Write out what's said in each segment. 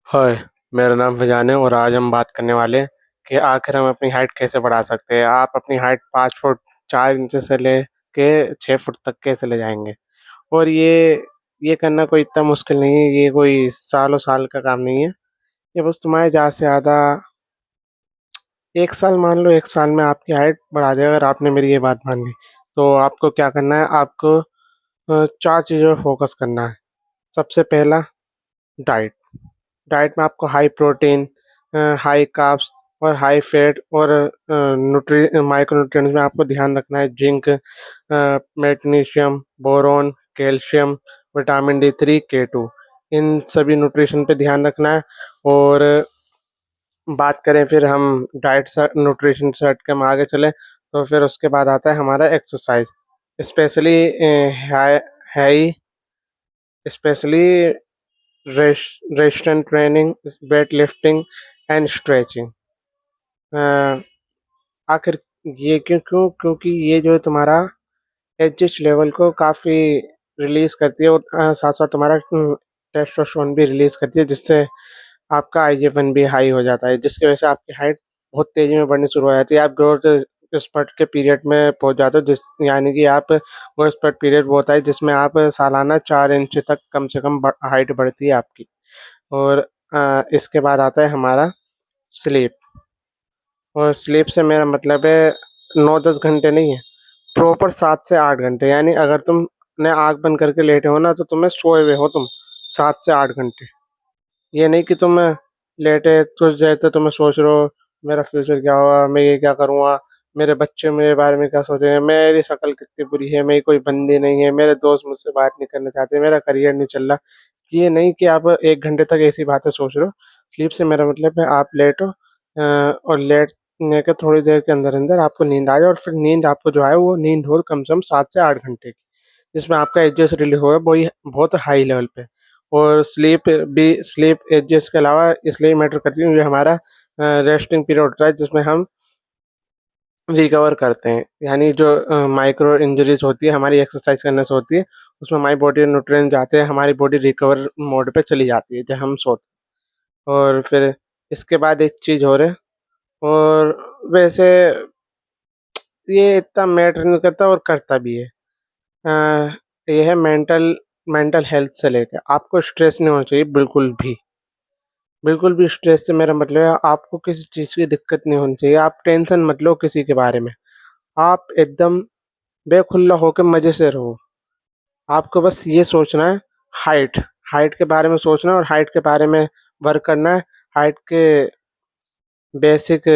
हाय, मेरा नाम फैज़ान है और आज हम बात करने वाले हैं कि आखिर हम अपनी हाइट कैसे बढ़ा सकते हैं। आप अपनी हाइट 5 फुट 4 इंच से लेके 6 फुट तक कैसे ले जाएँगे। और ये करना कोई इतना मुश्किल नहीं है, ये कोई सालों-साल का काम नहीं है। ये बस तुम्हारे ज़्यादा से ज़्यादा 1 साल मान लो, 1 साल में आपकी हाइट बढ़ा देगा अगर आपने मेरी ये बात मान ली। तो आपको क्या करना है, आपको 4 चीज़ों पे फ़ोकस करना है। सबसे पहला डाइट। डाइट में आपको हाई प्रोटीन, हाई कार्ब्स और हाई फैट और माइक्रो न्यूट्रिएंट्स में आपको ध्यान रखना है। Zinc, magnesium, boron, calcium, vitamin D three, K two, इन सभी न्यूट्रिशन पे ध्यान रखना है। और बात करें फिर हम डाइट से न्यूट्रिशन से हट के हम आगे चलें, तो फिर उसके बाद आता है हमारा exercise. Specially high high specially resistant training, weight lifting and stretching. आखिर ये क्यों? क्योंकि ये जो है तुम्हारा एचजीएच लेवल को काफ़ी रिलीज़ करती है और साथ-साथ तुम्हारा टेस्टोस्टेरोन भी रिलीज़ करती है, जिससे आपका आईजीएफ-1 भी हाई हो जाता है, जिसकी वजह से आपकी हाइट बहुत तेज़ी में बढ़नी शुरू हो जाती है। आप ग्रोथ स्पर्ट के पीरियड में पहुँच जाते हो, यानी कि आप ग्रोथ स्पर्ट पीरियड वो होता है जिसमें आप सालाना 4 इंच तक कम से कम हाइट बढ़ती है आपकी। और इसके बाद आता है हमारा स्लीप। और स्लीप से मेरा मतलब है 9-10 घंटे नहीं है, प्रॉपर 7 से 8 घंटे। यानी अगर तुमने आँख बंद करके लेटे हो ना, तो तुम्हें सोए हुए हो तुम 7 से 8 घंटे। ये नहीं कि तुम लेटे कुछ देर तो तुम्हें सोच रहे हो मेरा फ्यूचर क्या होगा, मैं ये क्या करूँगा, मेरे बच्चे मेरे बारे में क्या सोचेंगे, मेरी शक्ल कितनी बुरी है, मेरी कोई बनती नहीं है, मेरे दोस्त मुझसे बात नहीं करना चाहते, मेरा करियर नहीं चल रहा। ये नहीं कि आप 1 घंटे तक ऐसी बातें सोच रहे हो। स्लीप से मेरा मतलब है आप लेटो, और लेटने के थोड़ी देर के अंदर-अंदर आपको नींद आ जाए और फिर नींद आपको जो है वो नींद हो कम से कम 7 से 8 घंटे की, जिसमें आपका एडजस्ट रिलीज़ होगा वही बहुत हाई लेवल पे। और स्लीप एडजस्ट के अलावा इसलिए मैटर करती है क्योंकि हमारा रेस्टिंग पीरियड होता है जिसमें हम रिकवर करते हैं। यानी जो माइक्रो इंजरीज़ होती है हमारी एक्सरसाइज करने से होती है, उसमें हमारी बॉडी में न्यूट्रिएंट्स जाते हैं, हमारी बॉडी रिकवर मोड पे चली जाती है जब हम सोते हैं। और फिर इसके बाद एक चीज़ और है, और वैसे ये इतना मैटर नहीं करता और करता भी है। ये है मेंटल हेल्थ से लेके आपको स्ट्रेस नहीं होना चाहिए बिल्कुल भी। बिल्कुल भी स्ट्रेस से मेरा मतलब है आपको किसी चीज़ की दिक्कत नहीं होनी चाहिए। आप टेंशन मत लो किसी के बारे में। आप एकदम बेखुल्ला होके मज़े से रहो। आपको बस ये सोचना है, हाइट, हाइट के बारे में सोचना है और हाइट के बारे में वर्क करना है। हाइट के बेसिक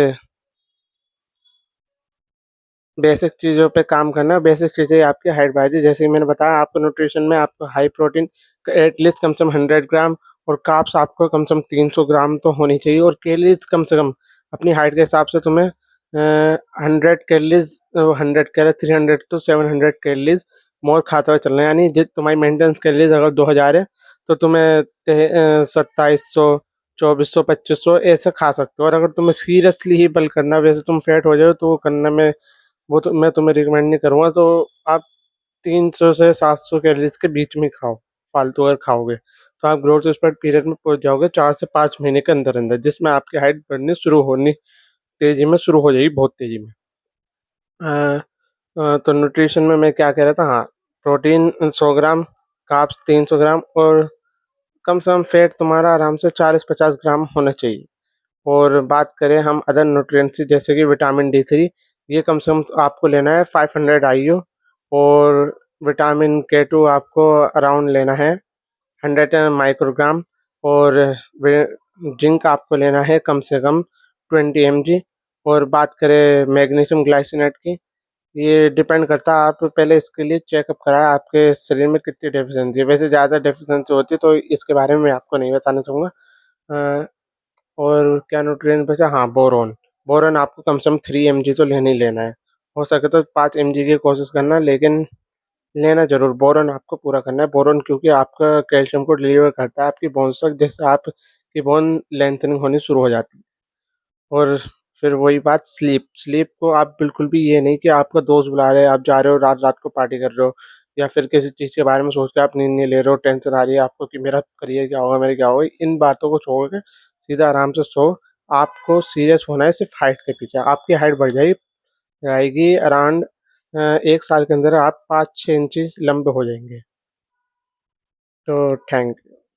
बेसिक चीज़ों पे काम करना है। बेसिक चीज़ें आपकी हाइट बढ़ाती है। जैसे कि मैंने बताया, आपको न्यूट्रिशन में आपको हाई प्रोटीन एटलीस्ट कम से कम 100 ग्राम, और कार्ब्स आपको कम से कम 300 ग्राम तो होनी चाहिए, और कैलोरीज़ कम से कम अपनी हाइट के हिसाब से तुम्हें 100 कैलोरीज़, 100 कह रहे 300 टू 700 कैलोरीज़ मोर खाते हुए चलना है। यानी तुम्हारी मेंटेनेंस कैलोरीज़ अगर 2000 है, तो तुम्हें 2700, 2400, 2500 ऐसे खा सकते हो। और अगर तुम्हें सीरियसली ही बल्क करना है, वैसे तुम फैट हो जाओ तो वो करने में, वो तो मैं तुम्हें रिकमेंड नहीं करूँगा। तो आप 300 से 700 कैलोरीज़ के बीच में खाओ, फालतू अगर खाओगे। तो आप ग्रोथ स्पर्ट पीरियड में पहुँच जाओगे 4 से 5 महीने के अंदर-अंदर, जिसमें आपकी हाइट बढ़नी शुरू होनी तेज़ी में शुरू हो जाएगी, बहुत तेज़ी में। अ तो न्यूट्रिशन में मैं क्या कह रहा था, हाँ, प्रोटीन 100 ग्राम, कार्ब्स 300 ग्राम, और कम से कम फैट तुम्हारा आराम से 40-50 ग्राम होना चाहिए। और बात करें हम अदर न्यूट्रिएंट्स की, जैसे कि विटामिन डी3, ये कम से कम तो आपको लेना है 500 आईयू, और विटामिन के2 आपको अराउंड लेना है 100 माइक्रोग्राम, और वे जिंक आपको लेना है कम से कम 20 mg। और बात करें मैग्नीशियम ग्लाइसिनेट की, ये डिपेंड करता है, आप पहले इसके लिए चेकअप कराएँ आपके शरीर में कितनी डेफ़िशिएंसी है। वैसे ज़्यादा डेफ़िशिएंसी होती है तो इसके बारे में मैं आपको नहीं बताना चाहूँगा। अ और क्या न्यूट्रिएंट बचा? हाँ, बोरॉन। बोरॉन आपको कम से कम 3 एमजी तो लेना ही लेना है। हो सके तो 5 एमजी की कोशिश करना, लेकिन लेना ज़रूर। बोरॉन आपको पूरा करना है। बोरॉन क्योंकि आपका कैल्शियम को डिलीवर करता है आपकी बोन्स तक, जिससे आपकी बोन लेंथनिंग होनी शुरू हो जाती है। और फिर वही बात, स्लीप। स्लीप को आप बिल्कुल भी ये नहीं कि आपका दोस्त बुला रहे हैं, आप जा रहे हो रात-रात को पार्टी कर रहे हो, या फिर किसी चीज़ के बारे में सोच के आप नींद नहीं ले रहे हो, टेंशन आ रही है आपको कि मेरा करियर क्या होगा, मेरा क्या होगा, इन बातों को छोड़ के सीधा आराम से सो। आपको सीरियस होना है सिर्फ़ हाइट के पीछे, आपकी हाइट बढ़ जाएगी अराउंड 1 साल के अंदर आप 5-6 इंचेस लंबे हो जाएँगे। तो थैंक यू।